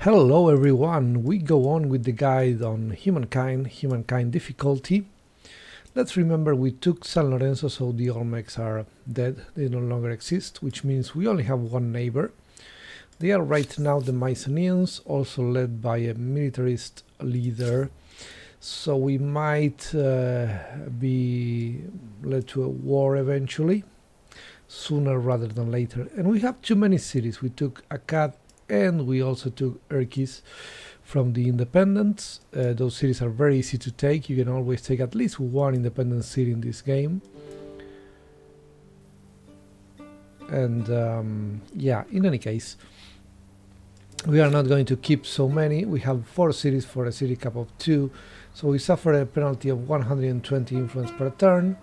Hello everyone, we go on with the guide on Humankind difficulty. Let's remember we took San Lorenzo, so the Olmecs are dead, they no longer exist, which means we only have one neighbor. They are right now the Mycenaeans, also led by a militarist leader, so we might be led to a war eventually, sooner rather than later. And we have too many cities. We took Akkad, and we also took Erkis from the independents. Those cities are very easy to take. You can always take at least one independent city in this game. And yeah, in any case, we are not going to keep so many. We have 4 cities for a city cap of 2, so we suffer a penalty of 120 influence per turn.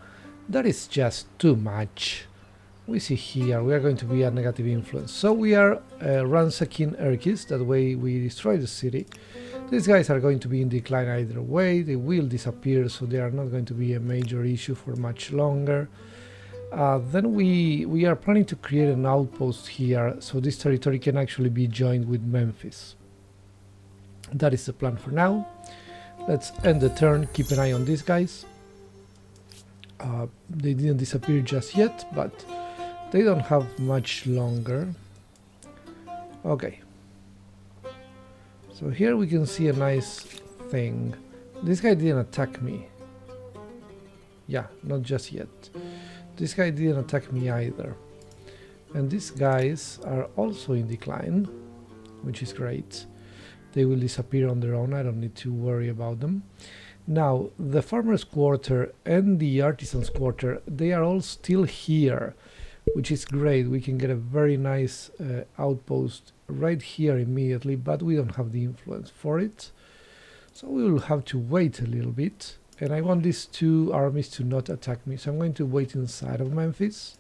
That is just too much. We see here we are going to be a negative influence, so we are ransacking Erkis. That way we destroy the city. These guys are going to be in decline either way. They will disappear, so they are not going to be a major issue for much longer. Then we are planning to create an outpost here, so this territory can actually be joined with Memphis. That is the plan for now. Let's end the turn, keep an eye on these guys. They didn't disappear just yet, but they don't have much longer. Okay. So here we can see a nice thing. This guy didn't attack me. Yeah, not just yet. This guy didn't attack me either. And these guys are also in decline, which is great. They will disappear on their own. I don't need to worry about them. Now, the farmers' quarter and the artisans' quarter, they are all still here, which is great. We can get a very nice outpost right here immediately, but we don't have the influence for it. So we will have to wait a little bit. And I want these 2 armies to not attack me, so I'm going to wait inside of Memphis.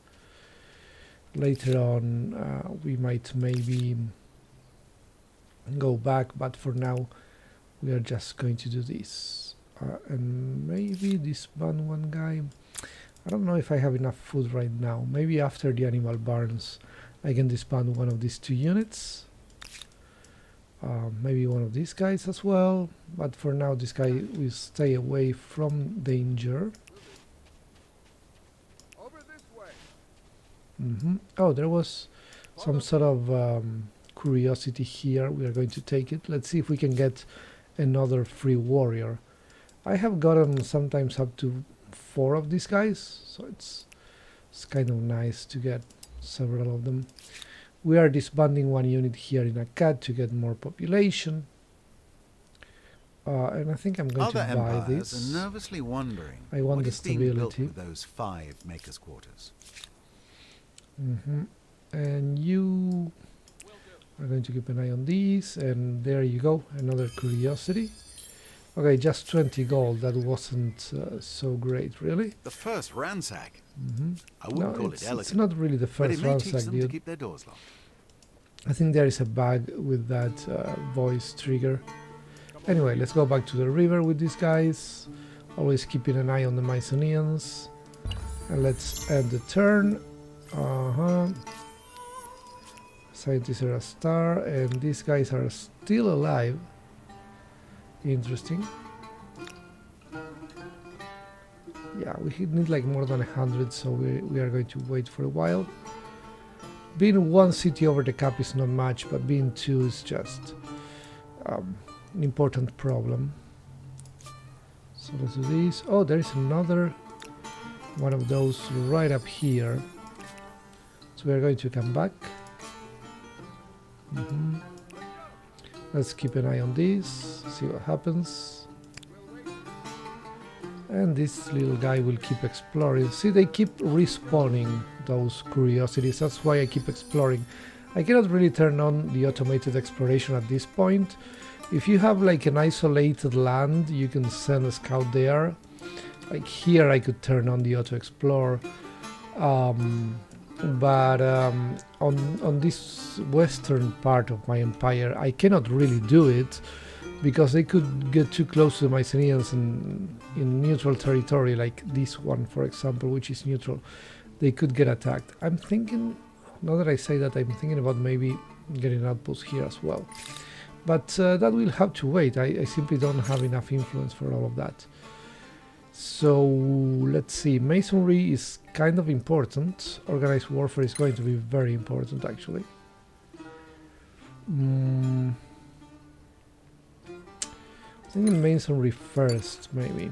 Later on we might maybe go back, but for now we are just going to do this. And maybe disband one guy. I don't know if I have enough food right now. Maybe after the animal barns I can disband one of these 2 units. Maybe one of these guys as well, but for now this guy will stay away from danger. Oh, there was some sort of curiosity here. We are going to take it. Let's see if we can get another free warrior. I have gotten sometimes up to 4 of these guys, so it's kind of nice to get several of them. We are disbanding one unit here in Akkad to get more population. And I think I'm going to buy this. Are nervously wondering I want what the is being built stability. with those 5 makers' quarters. And you are going to keep an eye on these, and there you go, another curiosity. Okay, just 20 gold. That wasn't so great, really. The first ransack. I wouldn't No, call it elegant. it's not really the but first it may teach ransack, them to dude. keep their doors locked. I think there is a bug with that voice trigger. Anyway, let's go back to the river with these guys. Always keeping an eye on the Mycenaeans. And let's end the turn. Scientists are a star, and these guys are still alive. Interesting. Yeah, we need like more than 100, so we are going to wait for a while. Being 1 city over the cap is not much, but being 2 is just an important problem. So let's do this. Oh, there is another one of those right up here. So we are going to come back. Let's keep an eye on this, see what happens. And this little guy will keep exploring. See, they keep respawning those curiosities. That's why I keep exploring. I cannot really turn on the automated exploration at this point. If you have like an isolated land, you can send a scout there. Like here I could turn on the auto explore. But on this western part of my empire I cannot really do it, because they could get too close to the Mycenaeans in neutral territory, like this one for example, which is neutral. They could get attacked. I'm thinking, now that I say that, I'm thinking about maybe getting an outpost here as well. But that will have to wait. I simply don't have enough influence for all of that. So let's see. Masonry is kind of important. Organized warfare is going to be very important, actually. Thinking masonry first, maybe.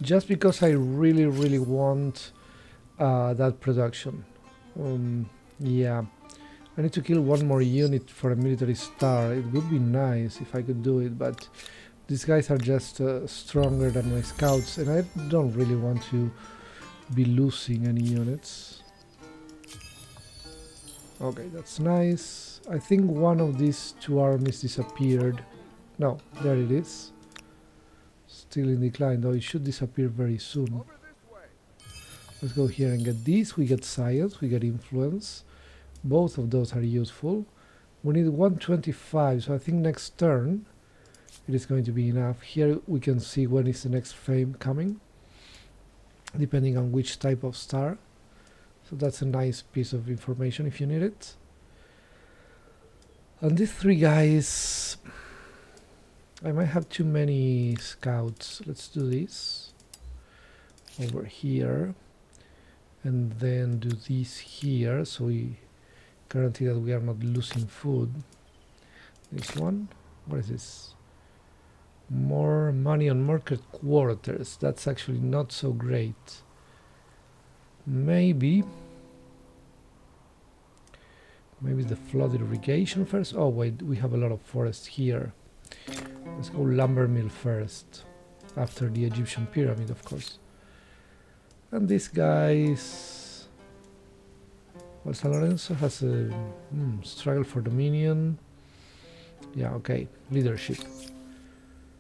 Just because I really want that production. Yeah. I need to kill one more unit for a military star. It would be nice if I could do it, but these guys are just stronger than my scouts, and I don't really want to be losing any units. Okay, that's nice. I think one of these two armies disappeared. No, there it is. Still in decline, though it should disappear very soon. Let's go here and get these. We get science, we get influence. Both of those are useful. We need 125, so I think next turn it is going to be enough. Here we can see when is the next fame coming, depending on which type of star. So that's a nice piece of information if you need it. And these three guys, I might have too many scouts. Let's do this over here and then do this here, so we guarantee that we are not losing food. This one, what is this? More money on market quarters. That's actually not so great. Maybe the flood irrigation first. Oh wait, we have a lot of forest here. Let's go lumber mill first, after the Egyptian pyramid, of course. And these guys, well, San Lorenzo has a struggle for dominion. Yeah, okay, leadership.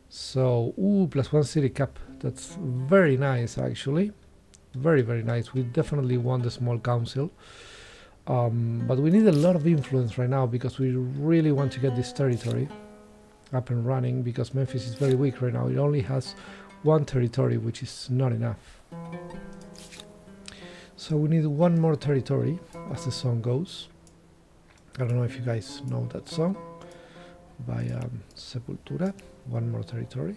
So, +1 city cap. That's very nice, actually. Very nice. We definitely want the small council. But we need a lot of influence right now because we really want to get this territory up and running, because Memphis is very weak right now. It only has one territory, which is not enough. So we need one more territory, as the song goes. I don't know if you guys know that song by Sepultura. One more territory.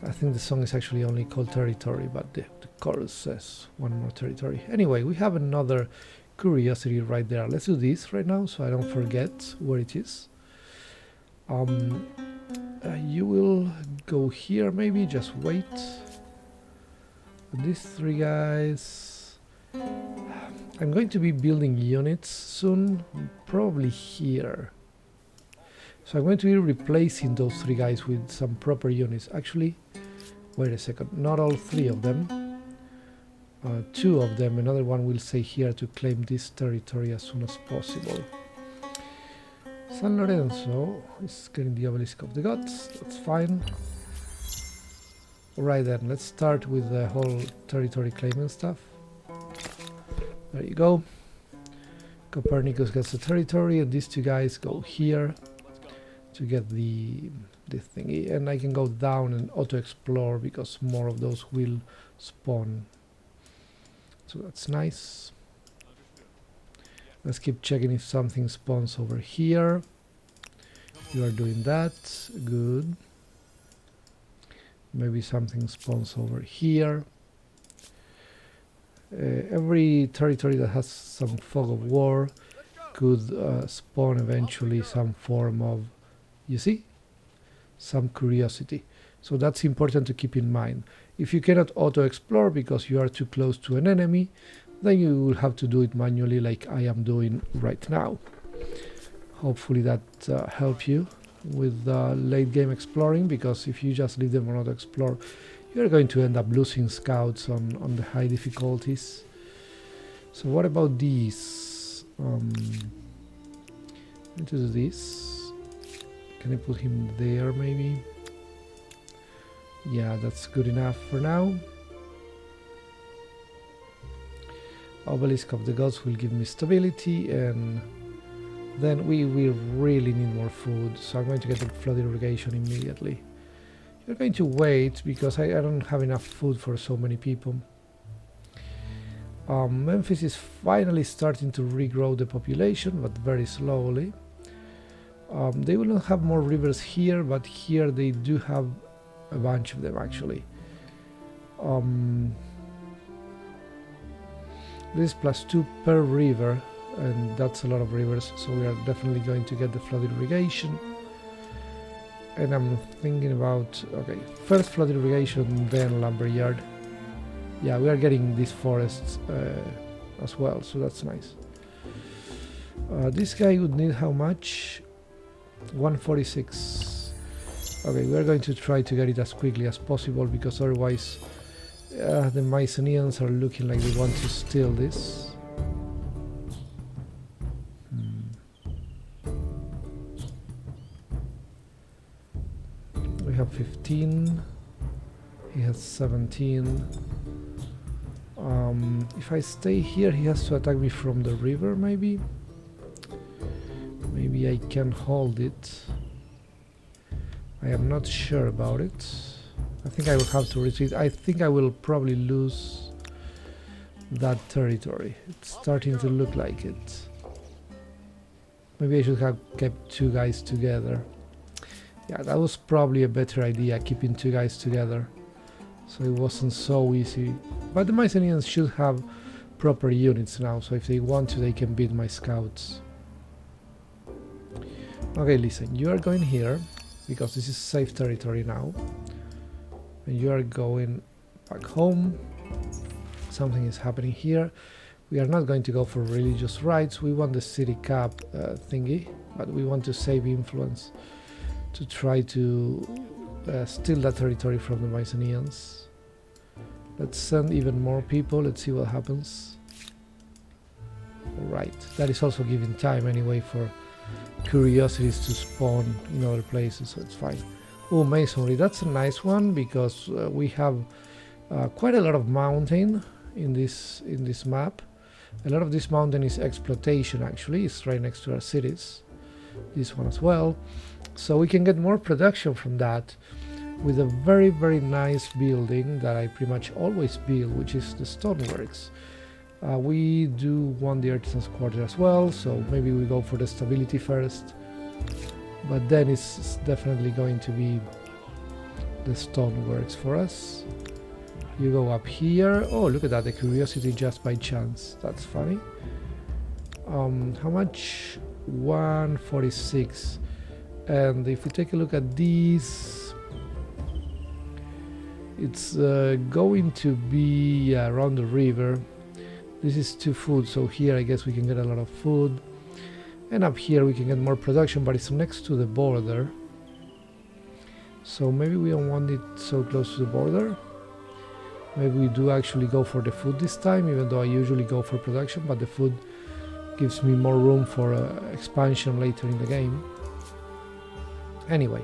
I think the song is actually only called Territory, but the chorus says one more territory. Anyway, we have another curiosity right there. Let's do this right now so I don't forget where it is. You will go here, maybe, just wait. These three guys, I'm going to be building units soon, probably here. So I'm going to be replacing those three guys with some proper units. Actually, wait a second, not all three of them. Two of them, another one will stay here to claim this territory as soon as possible. San Lorenzo is getting the obelisk of the gods, that's fine. Alright then, let's start with the whole territory claiming stuff. There you go. Copernicus gets the territory, and these two guys go here to get the thingy, and I can go down and auto-explore because more of those will spawn. So that's nice. Let's keep checking if something spawns over here. You are doing that, good. Maybe something spawns over here. Every territory that has some fog of war could spawn eventually some form of, you see, some curiosity. So that's important to keep in mind. If you cannot auto-explore because you are too close to an enemy, then you will have to do it manually like I am doing right now. Hopefully that helps you with late game exploring, because if you just leave them on auto-explore, you're going to end up losing scouts on the high difficulties. So what about these? Let me do this. Can I put him there maybe? Yeah, that's good enough for now. Obelisk of the Gods will give me stability, and then we really need more food, so I'm going to get the flood irrigation immediately. You're going to wait because I don't have enough food for so many people. Memphis is finally starting to regrow the population, but very slowly. They will not have more rivers here, but here they do have a bunch of them actually. This +2 per river, and that's a lot of rivers, so we are definitely going to get the flood irrigation. And I'm thinking about, okay, first flood irrigation, then lumberyard. Yeah, we are getting these forests as well, so that's nice. This guy would need how much? 146. Okay, we are going to try to get it as quickly as possible, because otherwise the Mycenaeans are looking like they want to steal this. We have 15. He has 17. If I stay here, he has to attack me from the river, maybe? Maybe I can hold it. I am not sure about it. I think I will have to retreat. I think I will probably lose that territory. It's starting to look like it. Maybe I should have kept two guys together. Yeah, that was probably a better idea, keeping two guys together. So it wasn't so easy. But the Mycenaeans should have proper units now, so if they want to, they can beat my scouts. Okay, listen, you are going here, because this is safe territory now. And you are going back home. Something is happening here. We are not going to go for religious rights. We want the city cap thingy, but we want to save influence to try to steal that territory from the Mycenaeans. Let's send even more people. Let's see what happens. Right, that is also giving time anyway for curiosities to spawn in other places, so it's fine. Oh, masonry, that's a nice one, because we have quite a lot of mountain in this map. A lot of this mountain is exploitation actually. It's right next to our cities. This one as well. So we can get more production from that with a very, very nice building that I pretty much always build, which is the stoneworks. We do want the artisans' quarter as well, so maybe we go for the stability first. But then it's definitely going to be the stoneworks for us. You go up here. Oh, look at that, the curiosity just by chance. That's funny. How much? 146. And if we take a look at these, it's going to be around the river. This is 2 food, so here I guess we can get a lot of food. And up here we can get more production, but it's next to the border. So maybe we don't want it so close to the border. Maybe we do actually go for the food this time, even though I usually go for production, but the food gives me more room for expansion later in the game. Anyway,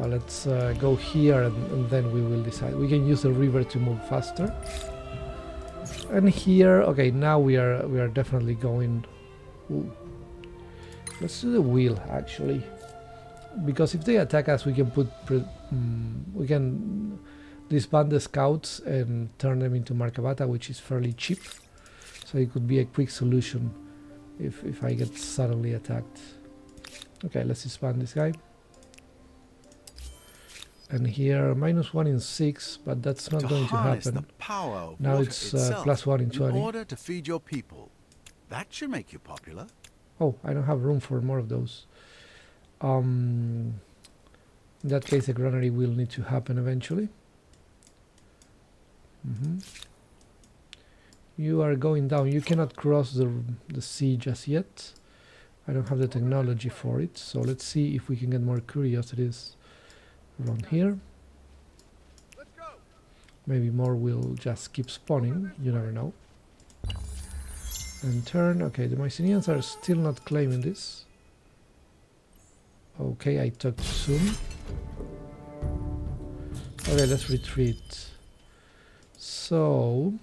let's go here and then we will decide. We can use the river to move faster. And here, okay, now we are definitely going. Ooh. Let's do the wheel actually, because if they attack us, we can we can disband the scouts and turn them into Markabata, which is fairly cheap. So it could be a quick solution if I get suddenly attacked. Okay, let's disband this guy. And here, -1 in 6, but that's not going to happen. Now it's +1 in 20. In order to feed your people. That should make you popular. Oh, I don't have room for more of those. In that case, a granary will need to happen eventually. You are going down. You cannot cross the sea just yet. I don't have the technology for it. So let's see if we can get more curiosities around here. Maybe more will just keep spawning. You never know. And turn. Okay, the Mycenaeans are still not claiming this. Okay, I talked too soon. Okay, let's retreat. So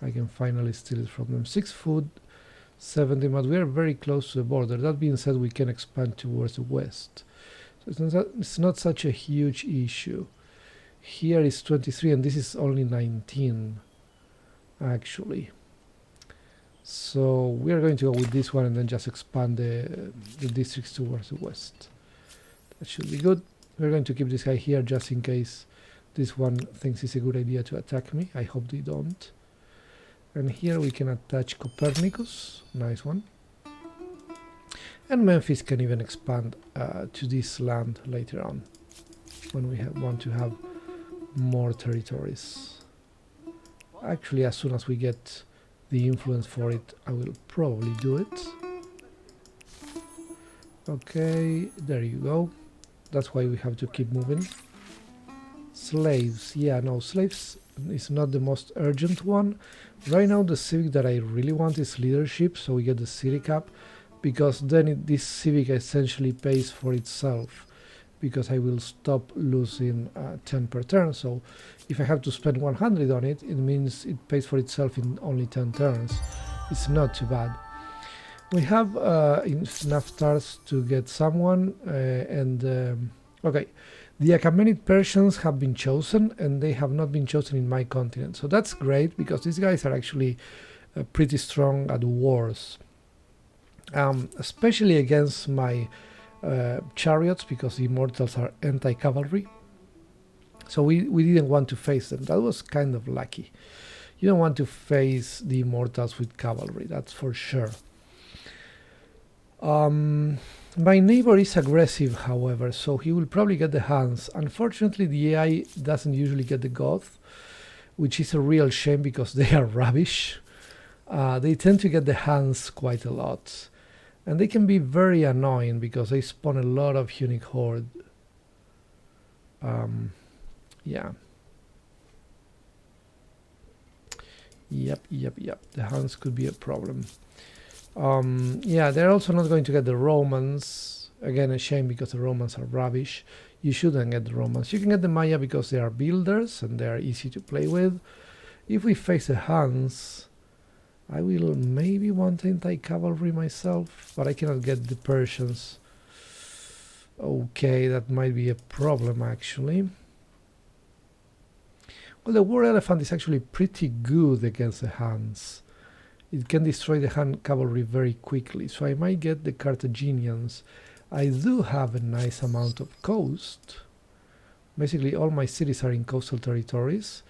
I can finally steal it from them. 6 food, 70, but we are very close to the border. That being said, we can expand towards the west. So it's not such a huge issue. Here is 23 and this is only 19 actually. So we are going to go with this one and then just expand the districts towards the west. That should be good. We're going to keep this guy here just in case this one thinks it's a good idea to attack me. I hope they don't. And here we can attach Copernicus. Nice one. And Memphis can even expand to this land later on when we want to have more territories. Actually, as soon as we get the influence for it, I will probably do it. Okay, there you go. That's why we have to keep moving. Slaves, yeah, no, slaves is not the most urgent one. Right now the civic that I really want is leadership, so we get the city cap, because then this civic essentially pays for itself, because I will stop losing 10 per turn. So if I have to spend 100 on it, it means it pays for itself in only 10 turns. It's not too bad. We have enough stars to get someone, okay, the Achaemenid Persians have been chosen, and they have not been chosen in my continent. So that's great, because these guys are actually pretty strong at wars, especially against my chariots, because the immortals are anti-cavalry. So we didn't want to face them. That was kind of lucky. You don't want to face the immortals with cavalry, that's for sure. My neighbor is aggressive, however, so he will probably get the Huns. Unfortunately, the AI doesn't usually get the Goth, which is a real shame because they are rubbish. They tend to get the Huns quite a lot, and they can be very annoying because they spawn a lot of hunnic horde. Yeah. Yep. The Huns could be a problem. Yeah, they're also not going to get the Romans. Again, a shame because the Romans are rubbish. You shouldn't get the Romans. You can get the Maya because they are builders and they are easy to play with. If we face the Huns, I will maybe want anti-cavalry myself, but I cannot get the Persians. Okay, that might be a problem actually. Well, the War Elephant is actually pretty good against the Huns. It can destroy the Hun cavalry very quickly, so I might get the Carthaginians. I do have a nice amount of coast. Basically all my cities are in coastal territories,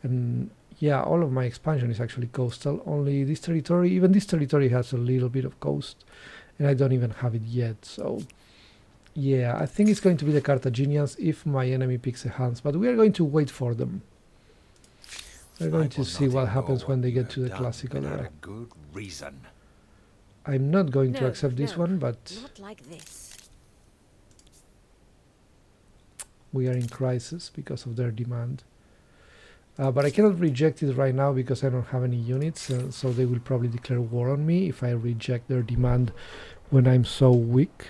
and yeah, all of my expansion is actually coastal. Only this territory, even this territory has a little bit of coast, and I don't even have it yet. So yeah, I think it's going to be the Carthaginians if my enemy picks the Huns, but we are going to wait for them. We're going to see what happens when they get to the classical era. Good reason. I'm not going to accept this one, but not like this. We are in crisis because of their demand. But I cannot reject it right now because I don't have any units, so they will probably declare war on me if I reject their demand when I'm so weak.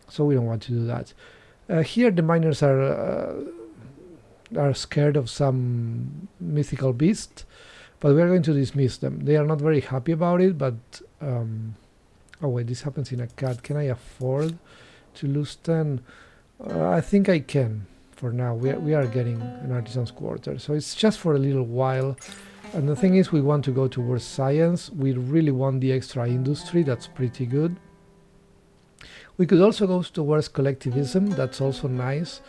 So we don't want to do that. Here the miners are scared of some mythical beast, but we are going to dismiss them. They are not very happy about it, but oh wait, this happens in a cat. Can I afford to lose 10? I think I can. For now, we are getting an artisan's quarter, so it's just for a little while. And the thing is, we want to go towards science. We really want the extra industry. That's pretty good. We could also go towards collectivism. That's also nice.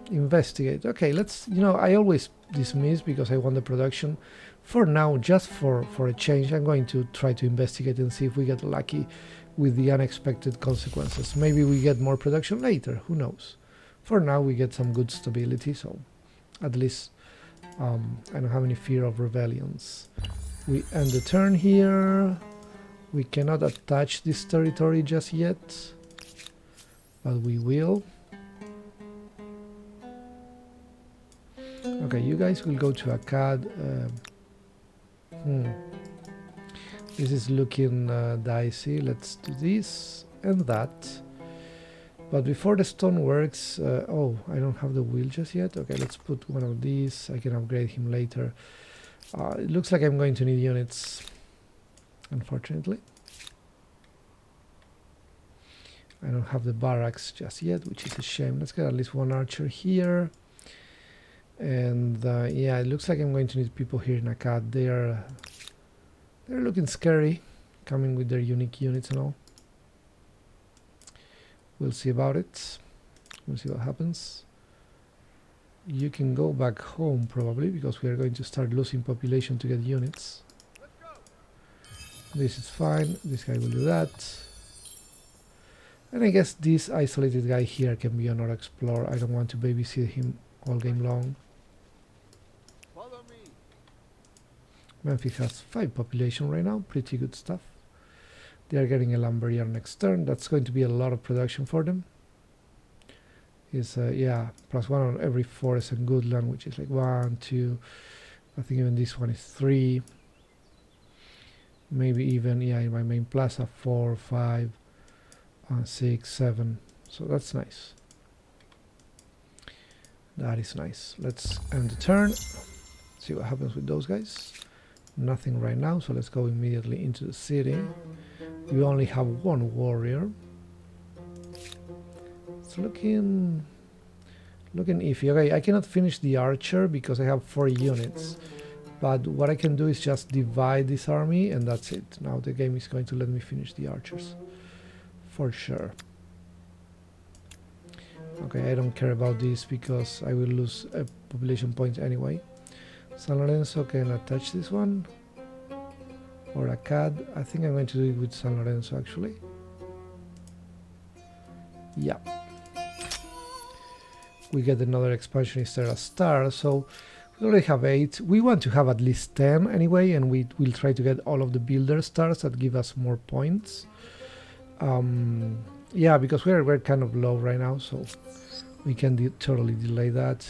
Investigate. Okay, let's, I always dismiss because I want the production. For now, just for a change, I'm going to try to investigate and see if we get lucky with the unexpected consequences. Maybe we get more production later, who knows. For now we get some good stability, so at least I don't have any fear of rebellions. We end the turn here. We cannot attach this territory just yet, but we will. Okay, you guys will go to Akkad. This is looking dicey. Let's do this and that. But before the stone works, oh, I don't have the wheel just yet. Okay, let's put one of these. I can upgrade him later. It looks like I'm going to need units, unfortunately. I don't have the barracks just yet, which is a shame. Let's get at least one archer here. And yeah, it looks like I'm going to need people here in Akkad. They're looking scary, coming with their unique units and all. We'll see about it. We'll see what happens. You can go back home probably, because we are going to start losing population to get units. This is fine. This guy will do that. And I guess this isolated guy here can be another explorer. I don't want to babysit him all game long. Follow me. Memphis has 5 population right now. Pretty good stuff. They are getting a lumberyard next turn. That's going to be a lot of production for them. Is yeah, +1 on every forest and woodland, which is like 1, 2. I think even this one is 3. Maybe even, yeah, in my main plaza 4, 5, 6, 7. So that's nice. That is nice. Let's end the turn. See what happens with those guys. Nothing right now, so let's go immediately into the city. We only have 1 warrior. It's looking iffy. Okay, I cannot finish the archer because I have 4 units. But what I can do is just divide this army, and that's it. Now the game is going to let me finish the archers. For sure. Okay, I don't care about this because I will lose a population point anyway. San Lorenzo can attach this one. Or Akkad. I think I'm going to do it with San Lorenzo actually. Yeah. We get another expansionist there, a star, so we already have 8. We want to have at least 10 anyway, and we will try to get all of the builder stars that give us more points. Yeah, because we're kind of low right now, so we can totally delay that.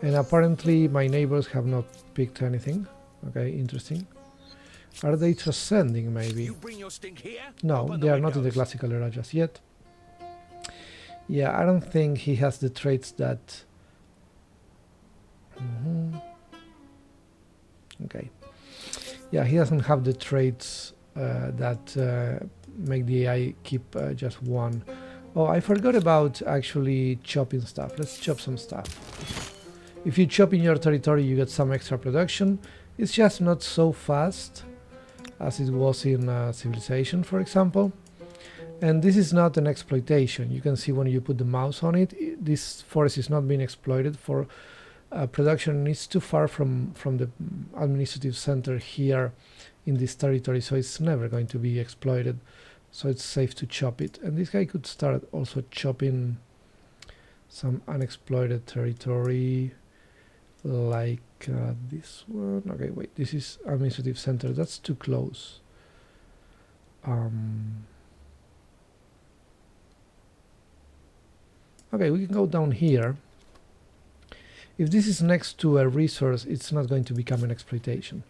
And apparently my neighbors have not picked anything. Okay, interesting. Are they transcending maybe? You bring your stink here? No, Open they the are not in the windows. classical era just yet. Yeah, I don't think he has the traits that... Okay. Yeah, he doesn't have the traits that make the AI keep just 1. Oh, I forgot about actually chopping stuff. Let's chop some stuff. If you chop in your territory, you get some extra production. It's just not so fast as it was in Civilization, for example. And this is not an exploitation. You can see when you put the mouse on it, this forest is not being exploited for production. It's too far from the administrative center here in this territory, so it's never going to be exploited. So it's safe to chop it. And this guy could start also chopping some unexploited territory, like this one. Okay, wait, this is administrative center. That's too close. Okay, we can go down here. If this is next to a resource, it's not going to become an exploitation.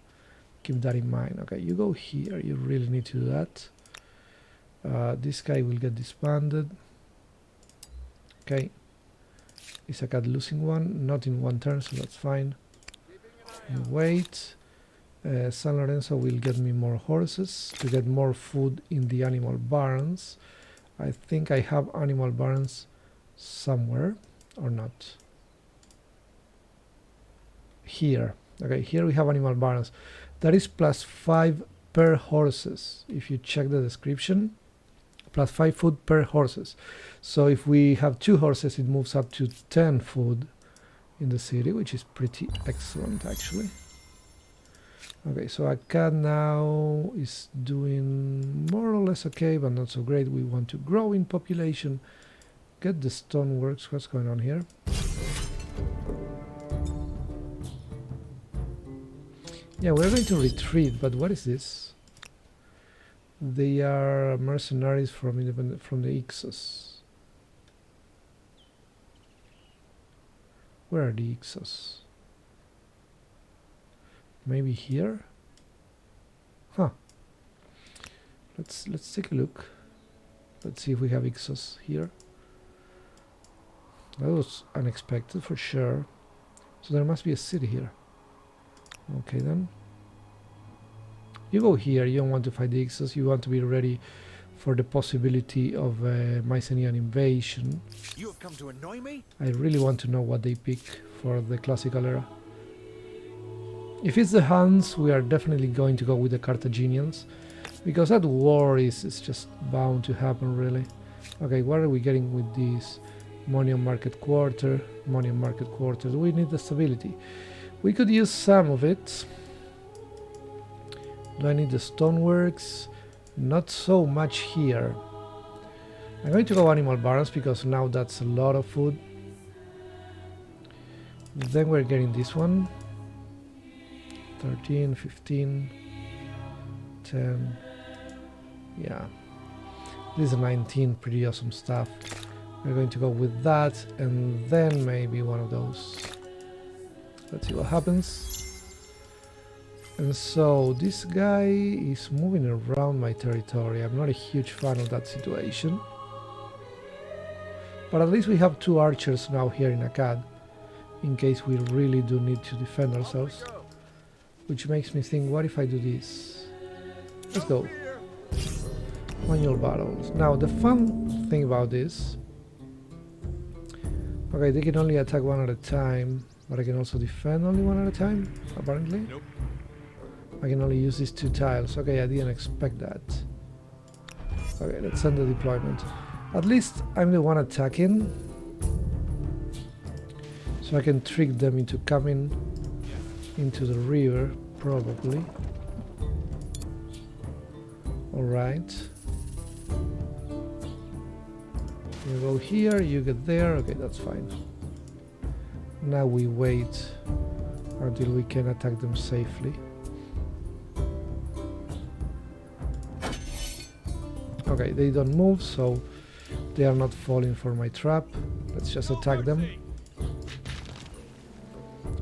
Keep that in mind. Okay, you go here. You really need to do that. This guy will get disbanded. Okay. Is Akkad losing one? Not in 1 turn, so that's fine. Wait. San Lorenzo will get me more horses to get more food in the animal barns. I think I have animal barns somewhere, or not. Here. Okay, here we have animal barns. That is +5 per horses. If you check the description, +5 food per horses. So if we have 2 horses, it moves up to 10 food in the city, which is pretty excellent actually. Okay, so Akkad now is doing more or less okay, but not so great. We want to grow in population. Get the stoneworks. What's going on here? Yeah, we're going to retreat, but what is this? They are mercenaries from the Ixos. Where are the Ixos? Maybe here? Huh. Let's take a look. Let's see if we have Ixos here. That was unexpected for sure. So there must be a city here. Okay then. You go here, you don't want to fight the Ixos, you want to be ready for the possibility of a Mycenaean invasion. You have come to annoy me? I really want to know what they pick for the classical era. If it's the Huns, we are definitely going to go with the Carthaginians, because that war is just bound to happen, really. Okay, what are we getting with this? Monium Market Quarter, Monium Market Quarter. We need the stability. We could use some of it. Do I need the stoneworks? Not so much here. I'm going to go animal barns because now that's a lot of food. Then we're getting this one. 13, 15, 10. Yeah. This is 19, pretty awesome stuff. We're going to go with that and then maybe one of those. Let's see what happens. And so this guy is moving around my territory. I'm not a huge fan of that situation. But at least we have 2 archers now here in Akkad, in case we really do need to defend ourselves. Which makes me think, what if I do this? Let's go. Manual battles. Now, the fun thing about this... Okay, they can only attack one at a time, but I can also defend only one at a time, apparently. Nope. I can only use these 2 tiles. Okay, I didn't expect that. Okay, let's send the deployment. At least I'm the one attacking, so I can trick them into coming into the river, probably. Alright. You go here, you get there, okay, that's fine. Now we wait until we can attack them safely. Okay, they don't move, so they are not falling for my trap. Let's just attack them.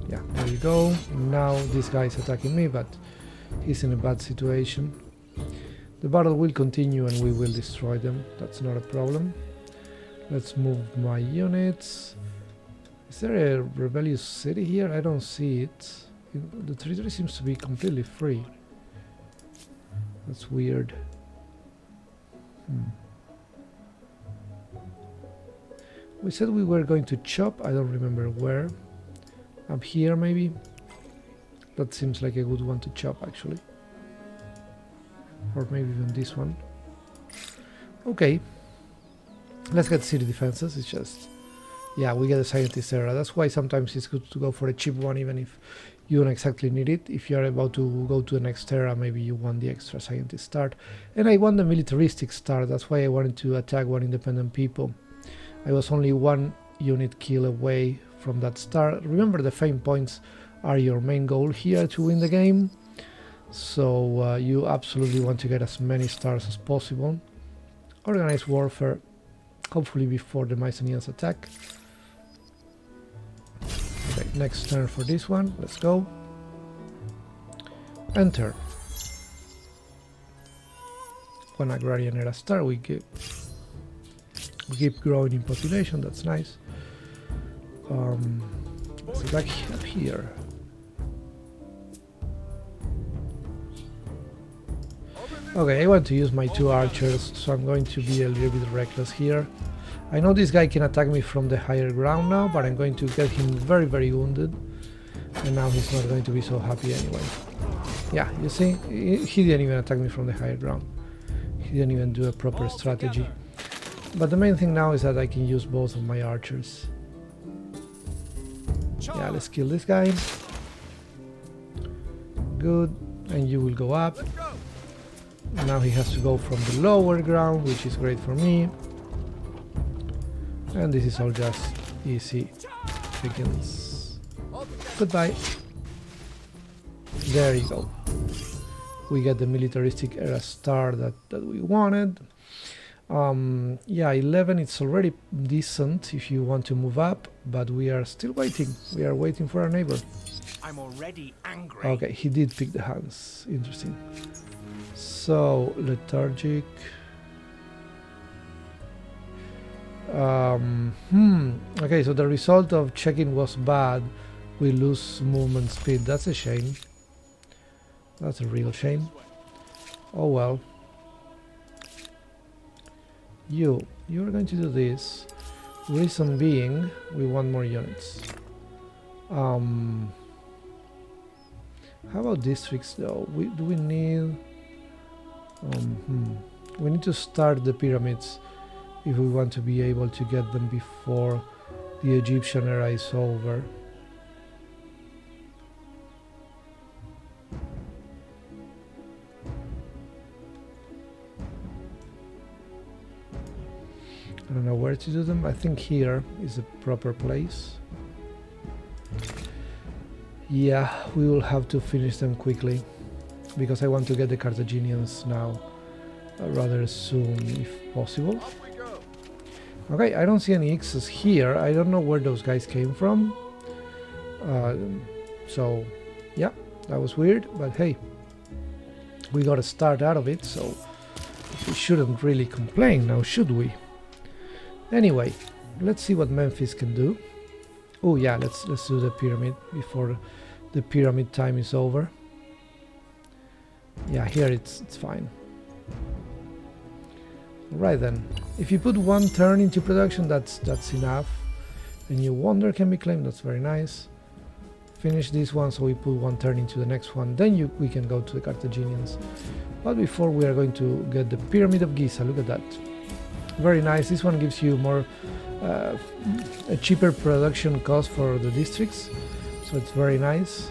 Yeah, there you go. Now this guy is attacking me, but he's in a bad situation. The battle will continue and we will destroy them. That's not a problem. Let's move my units. Is there a rebellious city here? I don't see it. The territory seems to be completely free. That's weird. We said we were going to chop. I don't remember where. Up here, maybe? That seems like a good one to chop, actually. Or maybe even this one. Okay. Let's get city defenses. It's just... Yeah, we get a scientist era. That's why sometimes it's good to go for a cheap one, even if you don't exactly need it. If you're about to go to the next era, maybe you want the extra scientist start. And I want the militaristic start. That's why I wanted to attack one independent people. I was only 1 unit kill away from that start. Remember, the fame points are your main goal here to win the game. So you absolutely want to get as many stars as possible. Organized warfare, hopefully before the Mycenaeans attack. Okay, next turn for this one. Let's go. Enter. One agrarian era star. We keep growing in population. That's nice. Let's attack up here. Okay, I want to use my 2 archers, so I'm going to be a little bit reckless here. I know this guy can attack me from the higher ground now, but I'm going to get him very, very wounded. And now he's not going to be so happy anyway. Yeah, you see, he didn't even attack me from the higher ground. He didn't even do a proper strategy. But the main thing now is that I can use both of my archers. Yeah, let's kill this guy. Good, and you will go up. Now he has to go from the lower ground, which is great for me. And this is all just easy pickings. Goodbye. There you go. We get the militaristic era star that we wanted. Yeah, 11, it's already decent if you want to move up, but we are still waiting. We are waiting for our neighbor. I'm already angry. Okay, he did pick the Huns. Interesting. So, lethargic. Okay, so the result of checking was bad. We lose movement speed. That's a shame. That's a real shame. Oh well. You're going to do this. Reason being, we want more units. How about districts though? Do we need... We need to start the pyramids if we want to be able to get them before the Egyptian era is over. I don't know where to do them. I think here is a proper place. Yeah, we will have to finish them quickly because I want to get the Carthaginians now rather soon if possible. Okay, I don't see any X's here. I don't know where those guys came from. So, yeah, that was weird, but hey, we got a start out of it, so we shouldn't really complain now, should we? Anyway, let's see what Memphis can do. Oh yeah, let's do the pyramid before the pyramid time is over. Yeah, here it's fine. Right then, if you put one turn into production, that's enough. A new wonder can be claimed. That's very nice. Finish this one, so we put one turn into the next one. Then we can go to the Carthaginians. But before, we are going to get the Pyramid of Giza. Look at that. Very nice. This one gives you more a cheaper production cost for the districts, so it's very nice.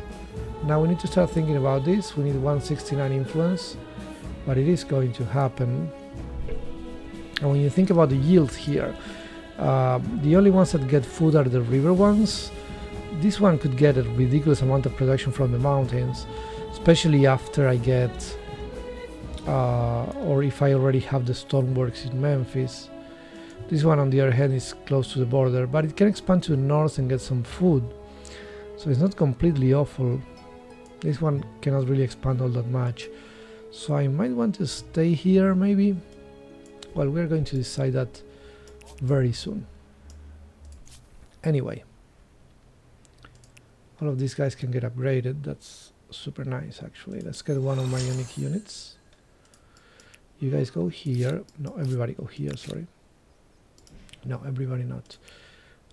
Now we need to start thinking about this. We need 169 influence, but it is going to happen. And when you think about the yield here, the only ones that get food are the river ones. This one could get a ridiculous amount of production from the mountains, especially after I get or if I already have the stoneworks in Memphis. This one on the other hand is close to the border, but it can expand to the north and get some food, so it's not completely awful. This one cannot really expand all that much, so I might want to stay here maybe. Well, we're going to decide that very soon. Anyway, all of these guys can get upgraded. That's super nice actually. Let's get one of my unique units. You guys go here. No, everybody go here, sorry. No, everybody not.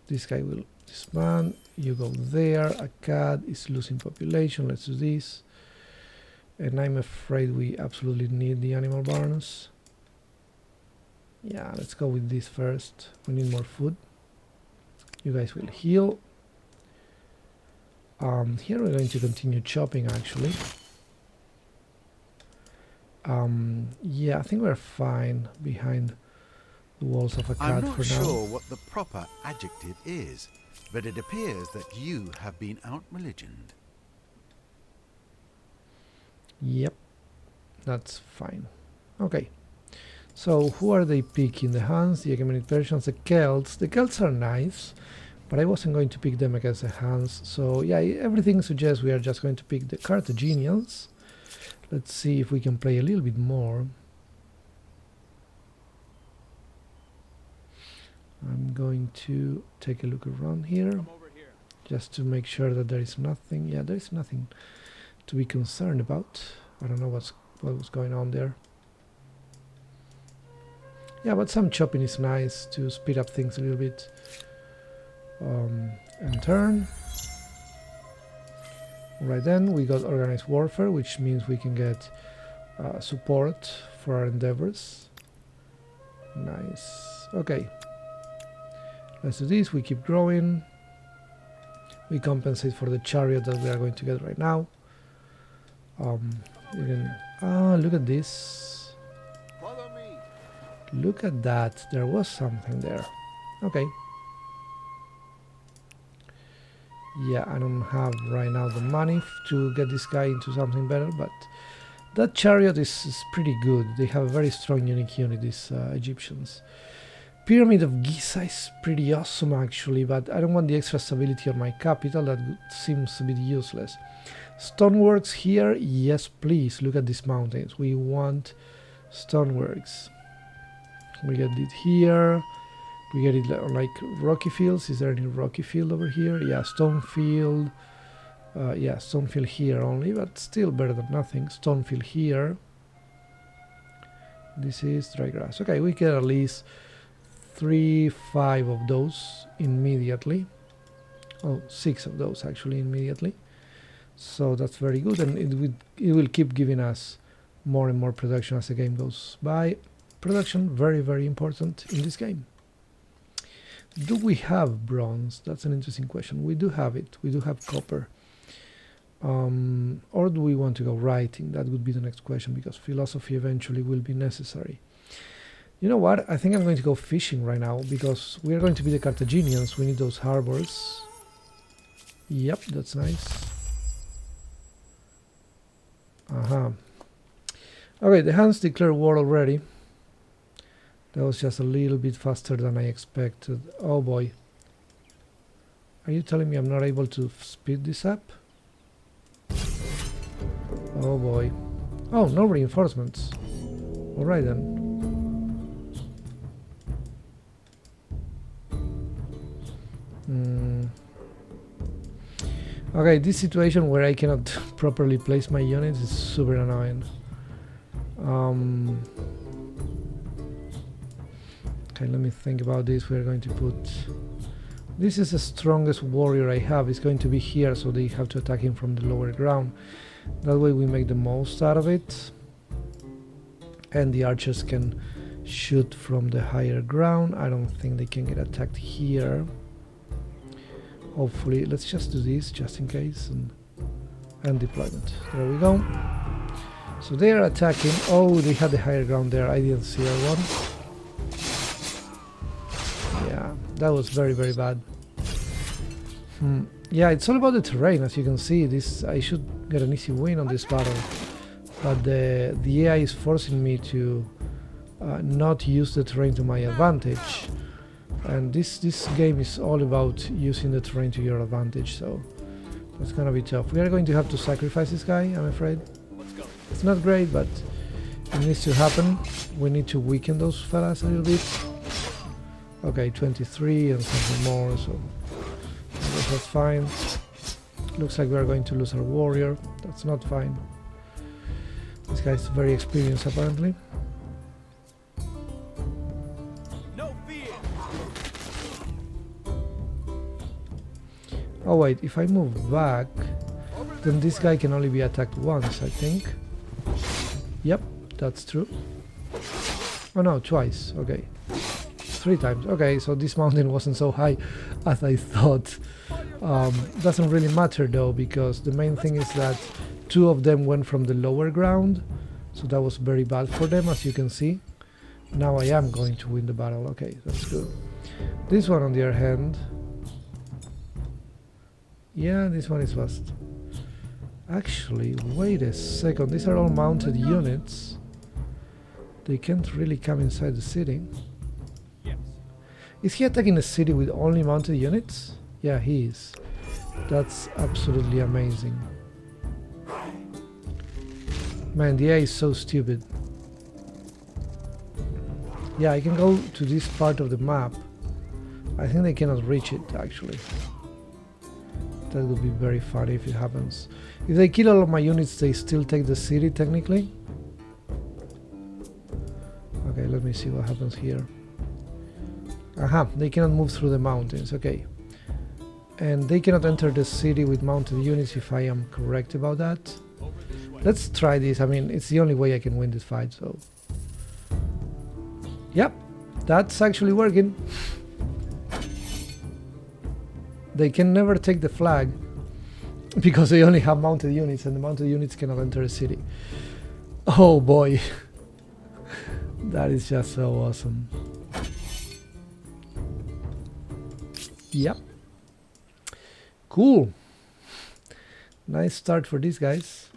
This guy will disband. You go there. Akkad is losing population. Let's do this. And I'm afraid we absolutely need the animal barns. Yeah, let's go with this first. We need more food. You guys will heal. Here we're going to continue chopping actually. Yeah, I think we're fine behind the walls of Akkad for now. I'm not sure what the proper adjective is, but it appears that you have been out-religioned. Yep, that's fine. Okay, so who are they picking? The Huns, the Achaemenid Persians, the Celts. The Celts are nice, but I wasn't going to pick them against the Huns. So yeah, everything suggests we are just going to pick the Carthaginians. Let's see if we can play a little bit more. I'm going to take a look around here, just to make sure that there is nothing. Yeah, there is nothing to be concerned about. I don't know what was going on there. Yeah, but some chopping is nice to speed up things a little bit. And turn. Right then, we got organized warfare, which means we can get support for our endeavors. Nice. Okay. Let's do this. We keep growing. We compensate for the chariot that we are going to get right now. Look at this. Follow me. Look at that. There was something there. Okay. Yeah, I don't have right now the money to get this guy into something better, but that chariot is pretty good. They have a very strong unique unit, these Egyptians. Pyramid of Giza is pretty awesome actually, but I don't want the extra stability on my capital. That seems a bit useless. Stoneworks here, yes please. Look at these mountains. We want stoneworks. We get it here. We get it like rocky fields. Is there any rocky field over here? Yeah, stone field. Yeah, stone field here only, but still better than nothing. Stone field here. This is dry grass. Okay, we get at least 5 of those immediately. Oh, 6 of those actually immediately. So that's very good, and it will keep giving us more and more production as the game goes by. Production, very, very important in this game. Do we have bronze? That's an interesting question. We do have it. We do have copper. Or do we want to go writing? That would be the next question, because philosophy eventually will be necessary. You know what? I think I'm going to go fishing right now, because we are going to be the Carthaginians. We need those harbors. Yep, that's nice. Okay, the Huns declare war already. That was just a little bit faster than I expected. Oh boy. Are you telling me I'm not able to speed this up? Oh boy. Oh, no reinforcements. Alright then. Okay, this situation where I cannot properly place my units is super annoying. Okay, let me think about this. We're going to put... This is the strongest warrior I have. It's going to be here, so they have to attack him from the lower ground. That way we make the most out of it. And the archers can shoot from the higher ground. I don't think they can get attacked here. Hopefully, let's just do this just in case, and deployment. There we go. So they are attacking. Oh, they had the higher ground there. I didn't see that one. Yeah, that was very, very bad. Yeah, it's all about the terrain, as you can see. This I should get an easy win on this battle, but the AI is forcing me to not use the terrain to my advantage. And this game is all about using the terrain to your advantage, so that's gonna be tough. We are going to have to sacrifice this guy, I'm afraid. It's not great, but it needs to happen. We need to weaken those fellas a little bit. Okay, 23 and something more, so I guess that's fine. Looks like we are going to lose our warrior. That's not fine. This guy's very experienced, apparently. Oh wait, if I move back, then this guy can only be attacked once, I think. Yep, that's true. Oh no, twice, okay. 3 times, okay, so this mountain wasn't so high as I thought. Doesn't really matter though, because the main thing is that 2 of them went from the lower ground, so that was very bad for them, as you can see. Now I am going to win the battle, okay, that's good. This one on the other hand... Yeah, this one is fast. Actually, wait a second, these are all mounted units. They can't really come inside the city. Yes. Is he attacking a city with only mounted units? Yeah, he is. That's absolutely amazing. Man, the AI is so stupid. Yeah, I can go to this part of the map. I think they cannot reach it, actually. That would be very funny if it happens. If they kill all of my units, they still take the city, technically. Okay, let me see what happens here. Aha, they cannot move through the mountains, okay. And they cannot enter the city with mounted units, if I am correct about that. Let's try this. I mean, it's the only way I can win this fight, so... Yep, that's actually working. They can never take the flag because they only have mounted units, and the mounted units cannot enter a city. Oh boy. That is just so awesome. Yep. Cool. Nice start for these guys.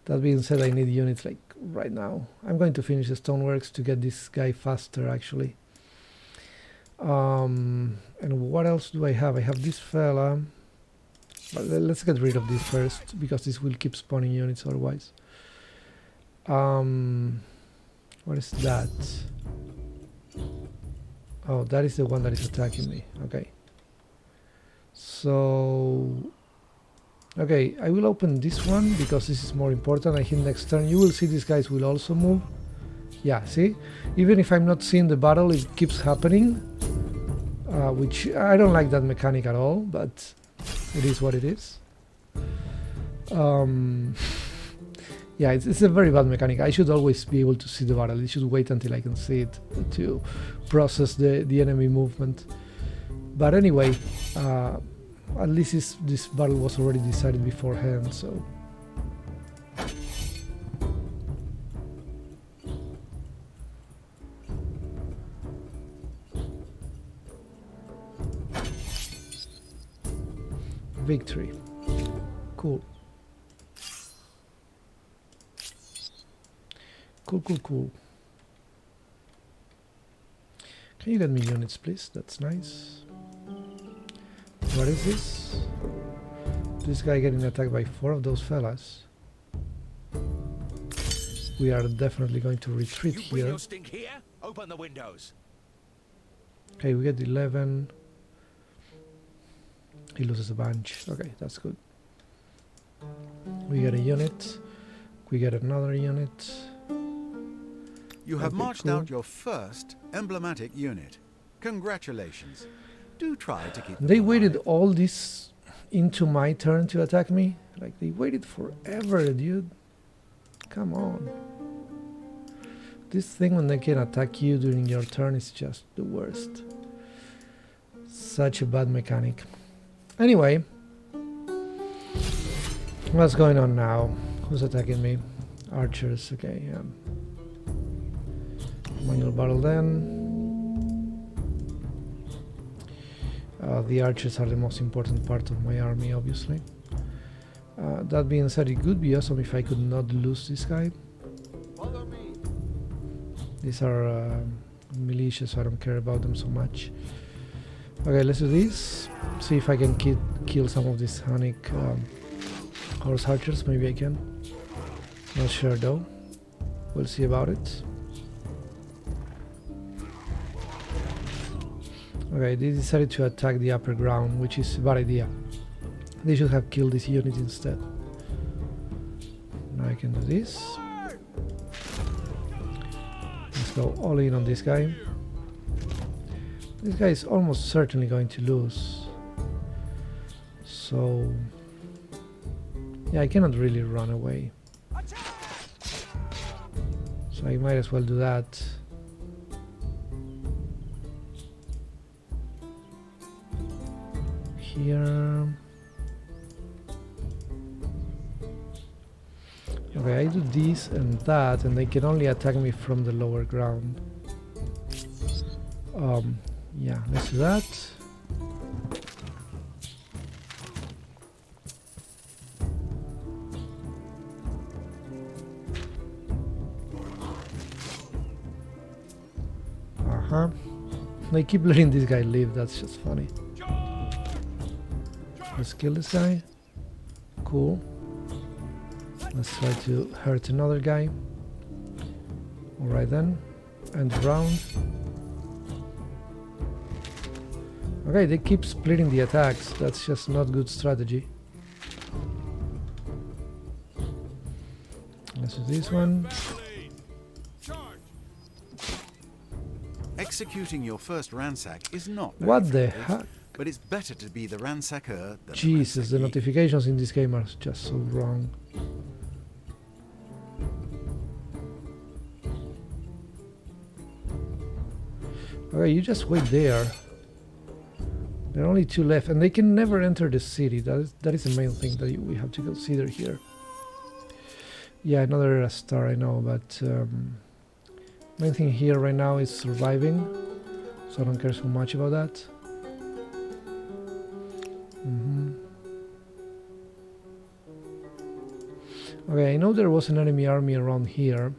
That being said, I need units like right now. I'm going to finish the stoneworks to get this guy faster, actually. And what else do I have? I have this fella. But let's get rid of this first, because this will keep spawning units otherwise. What is that? Oh, that is the one that is attacking me. Okay. So... Okay, I will open this one because this is more important. I think next turn you will see these guys will also move. Yeah, see? Even if I'm not seeing the battle, it keeps happening. Which I don't like that mechanic at all, but it is what it is. Yeah, it's a very bad mechanic. I should always be able to see the battle. It should wait until I can see it to process the enemy movement. But anyway, at least this battle was already decided beforehand, so... Victory. Cool. Cool. Can you get me units, please? That's nice. What is this? This guy getting attacked by 4 of those fellas. We are definitely going to retreat here. Open the windows. Okay, we get 11. He loses a bunch. Okay, that's good. We get a unit. We get another unit. You have marched out your first emblematic unit. Congratulations. Do try to keep them They alive. waited all this into my turn to attack me? Like, they waited forever, dude. Come on. This thing when they can attack you during your turn is just the worst. Such a bad mechanic. Anyway. What's going on now? Who's attacking me? Archers, okay, yeah. Manual battle then. The archers are the most important part of my army, obviously. That being said, it would be awesome if I could not lose this guy. Follow me. These are militia, so I don't care about them so much. Okay, let's do this. See if I can kill some of these hunnic horse archers. Maybe I can. Not sure though. We'll see about it. Okay, they decided to attack the upper ground, which is a bad idea. They should have killed this unit instead. Now I can do this. Let's go all in on this guy. This guy is almost certainly going to lose. So... yeah, I cannot really run away. So I might as well do that. Here. Okay, I do this and that, and they can only attack me from the lower ground. Yeah, let's do that. They keep letting this guy live, that's just funny. Let's kill this guy. Cool. Let's try to hurt another guy. Alright then. End round. Okay, they keep splitting the attacks. That's just not good strategy. Let's do this one. Executing your first ransack is not very What the effective, heck? but it's better to be the ransacker than Jesus, the ransacee. notifications in this game are just so wrong. Okay, you just wait there. There are only 2 left, and they can never enter the city. That is the main thing that we have to consider here. Yeah, another star, I know, but main thing here right now is surviving, so I don't care so much about that. Okay, I know there was an enemy army around here.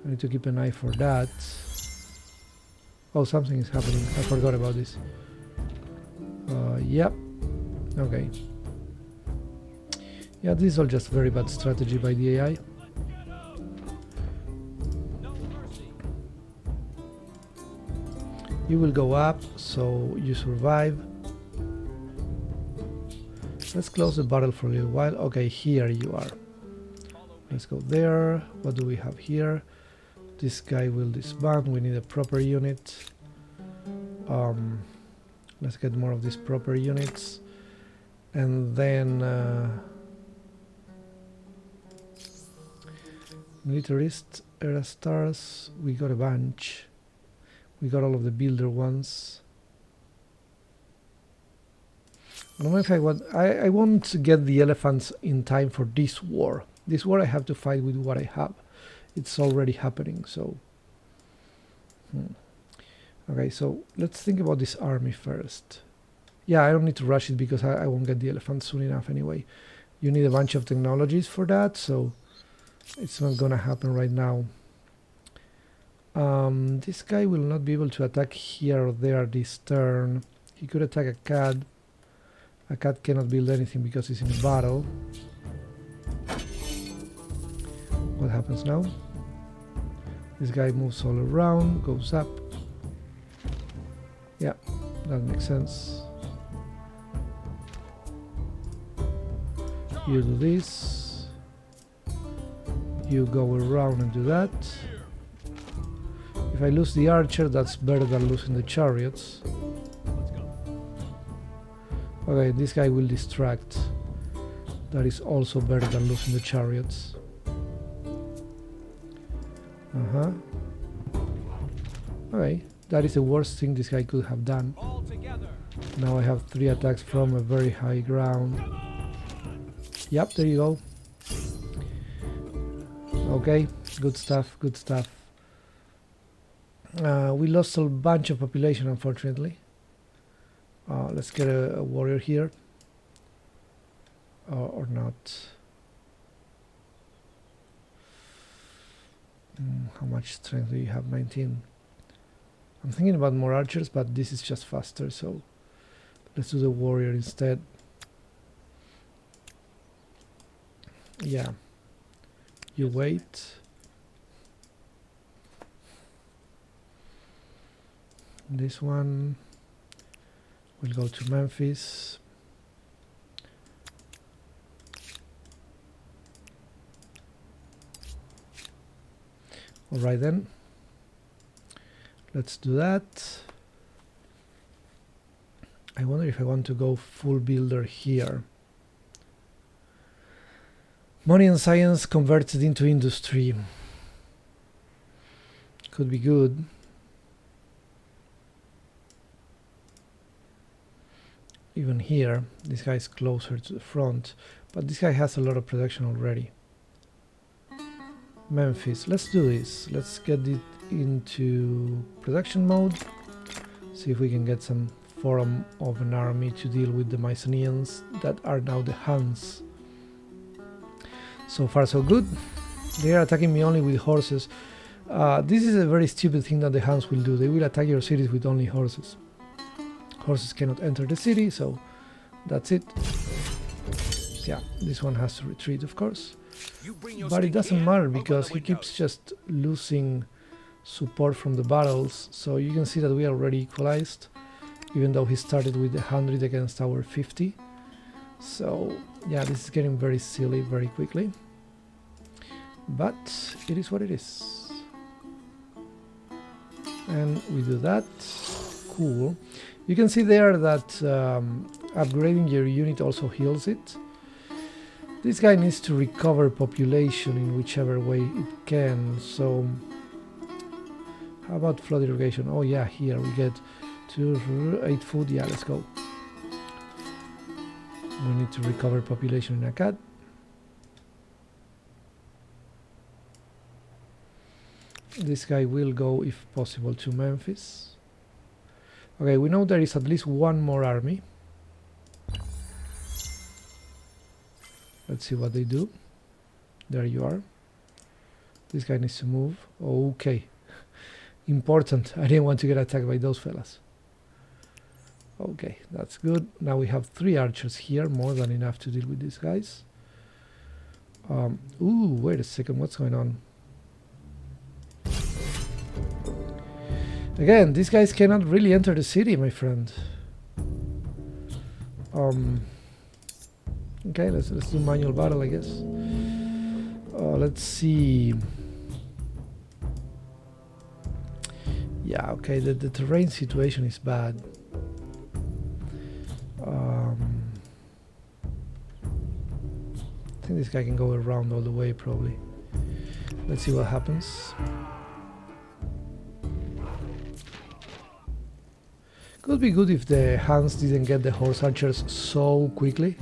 I need to keep an eye for that. Oh, something is happening. I forgot about this. Yep. Okay. Yeah, this is all just very bad strategy by the AI. You will go up, so you survive. Let's close the battle for a little while. Okay, here you are. Let's go there. What do we have here? This guy will disband. We need a proper unit. Let's get more of these proper units. And then militarist era stars. We got a bunch. We got all of the builder ones. I don't know if I want. I won't get the elephants in time for this war. This war I have to fight with what I have. It's already happening. So. Okay, so let's think about this army first. Yeah, I don't need to rush it because I won't get the elephants soon enough anyway. You need a bunch of technologies for that, so it's not gonna happen right now. This guy will not be able to attack here or there this turn. He could attack a cat. A cat cannot build anything because it's in battle. What happens now? This guy moves all around, goes up. Yeah, that makes sense. You do this. You go around and do that. If I lose the archer, that's better than losing the chariots. Okay, this guy will distract. That is also better than losing the chariots. Okay, that is the worst thing this guy could have done. Now I have 3 attacks from a very high ground. Yep, there you go. Okay, good stuff, good stuff. We lost a bunch of population, unfortunately. Let's get a warrior here. Or not. How much strength do you have? 19. I'm thinking about more archers, but this is just faster, so let's do the warrior instead. Yeah. You wait. This one will go to Memphis. Alright then. Let's do that. I wonder if I want to go full builder here. Money and science converted into industry. Could be good. Even here, this guy is closer to the front, but this guy has a lot of production already. Memphis, let's do this. Let's get it into production mode. See if we can get some form of an army to deal with the Mycenaeans that are now the Huns. So far so good. They are attacking me only with horses. This is a very stupid thing that the Huns will do. They will attack your cities with only horses. Horses cannot enter the city, so that's it. Yeah, this one has to retreat, of course. But it doesn't matter because he keeps just losing support from the battles. So you can see that we are already equalized, even though he started with 100 against our 50. So yeah, this is getting very silly very quickly. But it is what it is. And we do that. Cool. You can see there that upgrading your unit also heals it. This guy needs to recover population in whichever way it can, so how about flood irrigation? Oh yeah, here we get 8 food. Yeah, let's go. We need to recover population in Akkad. This guy will go, if possible, to Memphis. Okay, we know there is at least one more army. Let's see what they do. There you are. This guy needs to move. Okay. Important. I didn't want to get attacked by those fellas. Okay, that's good. Now we have 3 archers here, more than enough to deal with these guys. Ooh, wait a second, what's going on? Again, these guys cannot really enter the city, my friend. Okay, let's do manual battle, I guess. Let's see. Yeah, okay, the terrain situation is bad. I think this guy can go around all the way, probably. Let's see what happens. Could be good if the Huns didn't get the horse archers so quickly,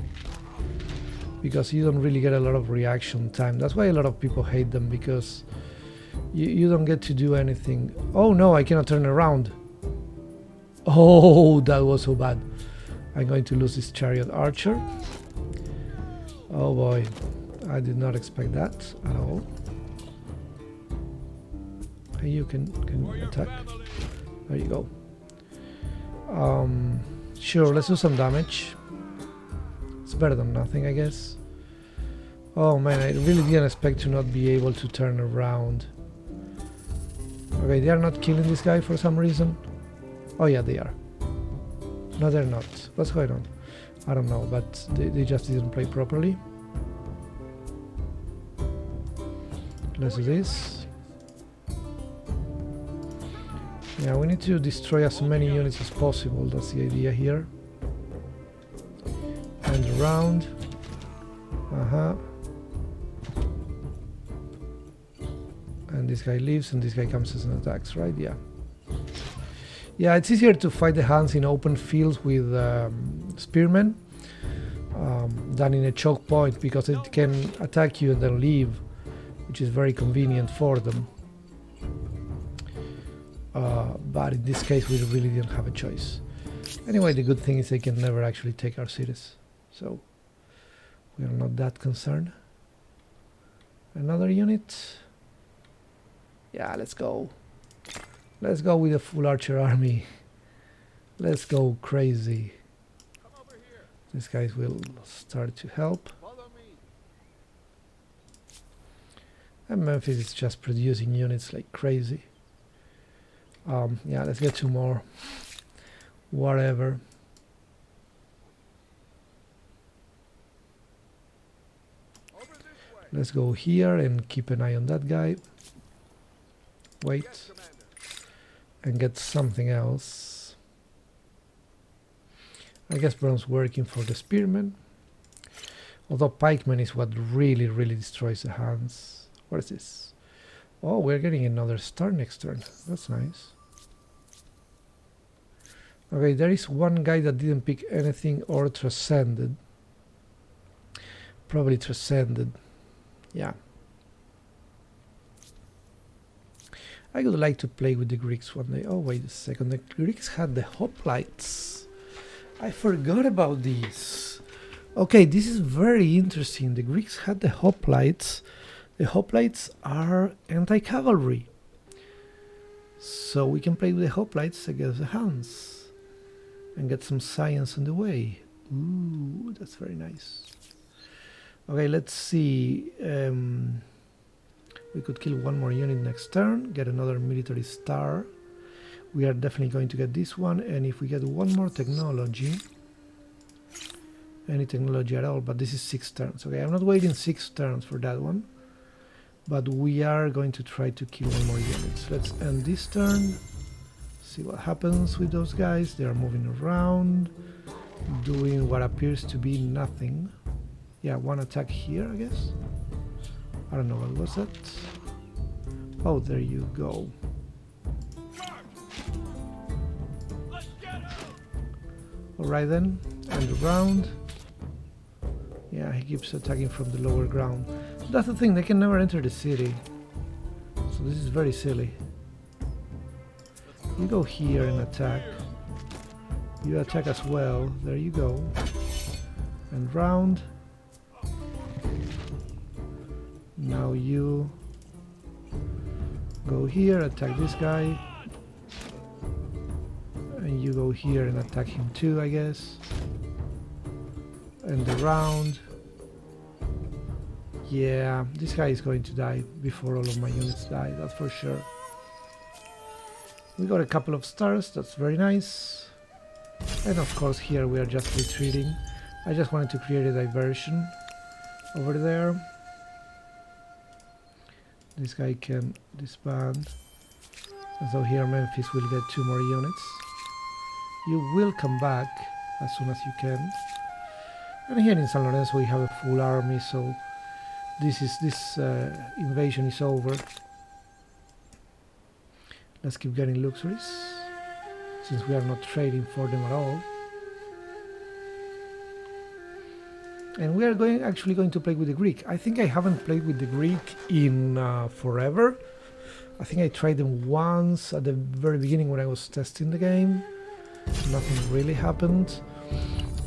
because you don't really get a lot of reaction time. That's why a lot of people hate them, because you don't get to do anything. Oh no, I cannot turn around. Oh, that was so bad. I'm going to lose this chariot archer. Oh boy, I did not expect that at all. Hey, you can attack. There you go. Sure, let's do some damage. It's better than nothing, I guess. Oh man, I really didn't expect to not be able to turn around. Okay, they are not killing this guy for some reason. Oh yeah, they are. No, they're not. What's going on? I don't know, but they just didn't play properly. Let's do this. Yeah, we need to destroy as many units as possible. That's the idea here. And around. And this guy leaves, and this guy comes as an attacks, right? Yeah. Yeah, it's easier to fight the Huns in open fields with spearmen than in a choke point, because it can attack you and then leave, which is very convenient for them. But in this case, we really didn't have a choice. Anyway, the good thing is they can never actually take our cities, so we are not that concerned. Another unit. Yeah, let's go. Let's go with a full archer army. Let's go crazy. These guys will start to help. And Memphis is just producing units like crazy. Yeah, let's get 2 more. Whatever. Let's go here and keep an eye on that guy. Wait. And get something else. I guess Brown's working for the spearmen. Although pikemen is what really destroys the Huns. What is this? Oh, we're getting another star next turn. That's nice. Okay, there is one guy that didn't pick anything or transcended. Probably transcended. Yeah. I would like to play with the Greeks one day. Oh, wait a second. The Greeks had the hoplites. I forgot about these. Okay, this is very interesting. The Greeks had the hoplites. The hoplites are anti-cavalry. So we can play with the hoplites against the Huns. And get some science on the way. Ooh, that's very nice. Okay, let's see. We could kill 1 more unit next turn, get another military star. We are definitely going to get this one, and if we get 1 more technology, any technology at all, but this is 6 turns. Okay, I'm not waiting 6 turns for that one, but we are going to try to kill 1 more unit. Let's end this turn, see what happens with those guys. They are moving around, doing what appears to be nothing. Yeah, 1 attack here, I guess. I don't know, what was that? Oh, there you go. Alright then, and around. Yeah, he keeps attacking from the lower ground. That's the thing, they can never enter the city. So this is very silly. You go here and attack. You attack as well, there you go. And round. Now you go here, attack this guy, and you go here and attack him too, I guess. And around. Yeah, this guy is going to die before all of my units die, that's for sure. We got a couple of stars, that's very nice. And of course here we are just retreating. I just wanted to create a diversion over there. This guy can disband. And so here Memphis will get 2 more units. You will come back as soon as you can. And here in San Lorenzo we have a full army, so this invasion is over. Let's keep getting luxuries, since we are not trading for them at all. And we are actually going to play with the Greek. I think I haven't played with the Greek in forever. I think I tried them once at the very beginning when I was testing the game. Nothing really happened.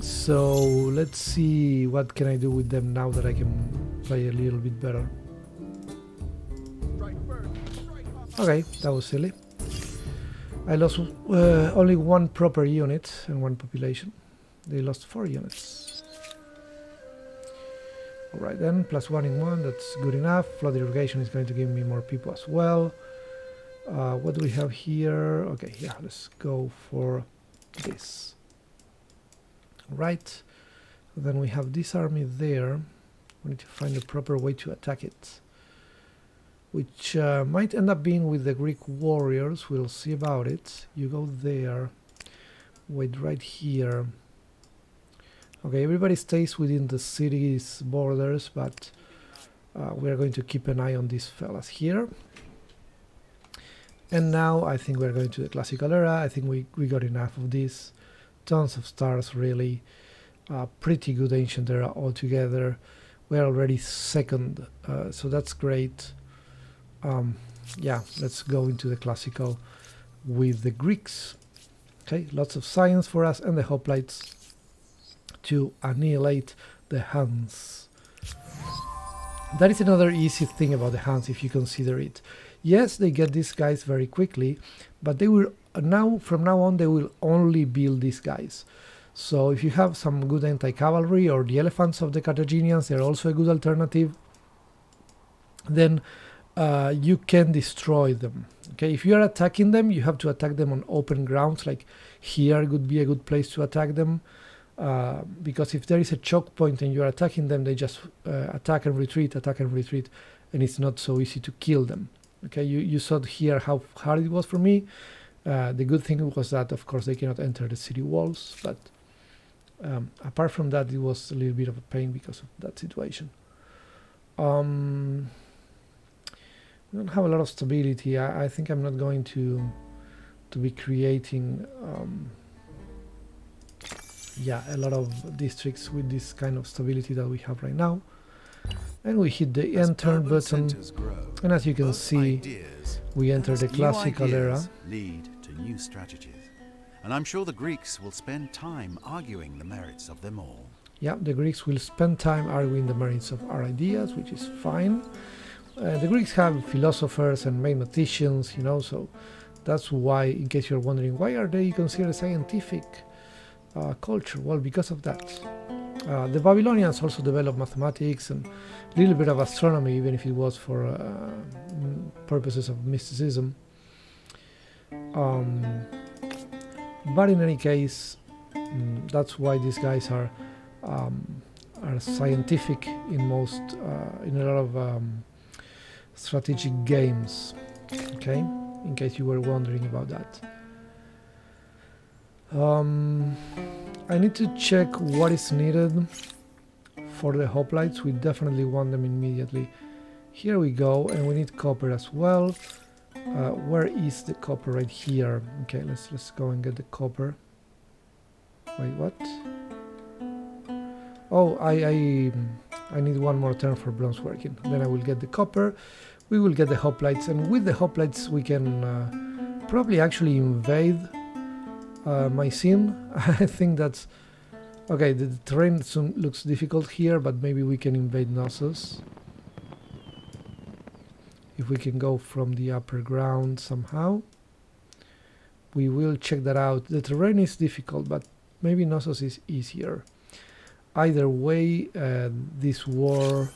So let's see what can I do with them now that I can play a little bit better. Okay, that was silly. I lost only 1 proper unit and 1 population. They lost 4 units. Alright then, +1 in 1, that's good enough. Flood irrigation is going to give me more people as well. What do we have here? Okay, yeah, let's go for this. Right, then we have this army there. We need to find a proper way to attack it, which might end up being with the Greek warriors. We'll see about it. You go there, wait right here. Okay, everybody stays within the city's borders, but we're going to keep an eye on these fellas here. And now I think we're going to the classical era. I think we got enough of this. Tons of stars, really. Pretty good ancient era altogether. We're already 2nd, so that's great. Yeah, let's go into the classical with the Greeks. Okay, lots of science for us and the hoplites to annihilate the Huns. That is another easy thing about the Huns, if you consider it. Yes, they get these guys very quickly, but they will from now on they will only build these guys. So if you have some good anti-cavalry, or the elephants of the Carthaginians, they're also a good alternative, then you can destroy them. Okay, if you are attacking them, you have to attack them on open grounds, like here would be a good place to attack them, because if there is a choke point and you are attacking them, they just attack and retreat, and it's not so easy to kill them. Okay, you saw here how hard it was for me. The good thing was that, of course, they cannot enter the city walls, but apart from that, it was a little bit of a pain because of that situation. We don't have a lot of stability. I think I'm not going to be creating a lot of districts with this kind of stability that we have right now. And we hit the enter button, and as you can see, we enter the classical era. Lead to new strategies, and I'm sure the Greeks will spend time arguing the merits of them all. Yeah, the Greeks will spend time arguing the merits of our ideas, which is fine. The Greeks have philosophers and mathematicians, you know, so that's why, in case you're wondering, why are they considered a scientific culture? Well, because of that. The Babylonians also developed mathematics and a little bit of astronomy, even if it was for purposes of mysticism. But in any case, that's why these guys are scientific in in a lot of strategic games. Okay, in case you were wondering about that. I need to check what is needed for the hoplites. We definitely want them immediately. Here we go, and we need copper as well. Where is the copper? Right here. Okay, let's go and get the copper. Wait, what? Oh, I need 1 more turn for bronze working. Then I will get the copper. We will get the hoplites, and with the hoplites we can probably actually invade Mycene. I think that's okay. The terrain looks difficult here, but maybe we can invade Knossos if we can go from the upper ground somehow. We will check that out. The terrain is difficult, but maybe Knossos is easier. Either way, this war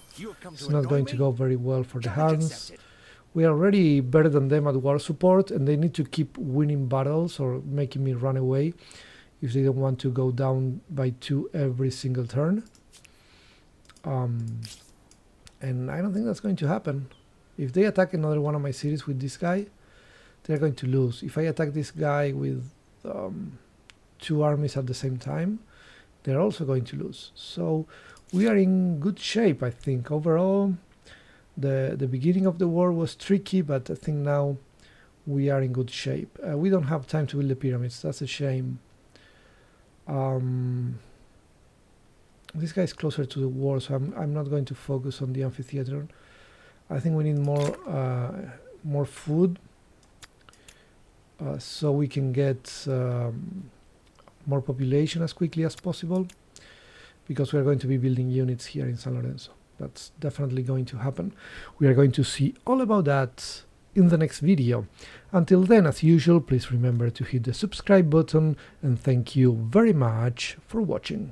is not going to go very well for the Huns. We are already better than them at war support, and they need to keep winning battles or making me run away if they don't want to go down by 2 every single turn. And I don't think that's going to happen. If they attack another one of my cities with this guy, they're going to lose. If I attack this guy with 2 armies at the same time, they're also going to lose. So we are in good shape, I think. Overall, the beginning of the war was tricky, but I think now we are in good shape. We don't have time to build the pyramids. That's a shame. This guy is closer to the wall, so I'm not going to focus on the amphitheater. I think we need more food, so we can get more population as quickly as possible, because we are going to be building units here in San Lorenzo. That's definitely going to happen. We are going to see all about that in the next video. Until then, as usual, please remember to hit the subscribe button, and thank you very much for watching.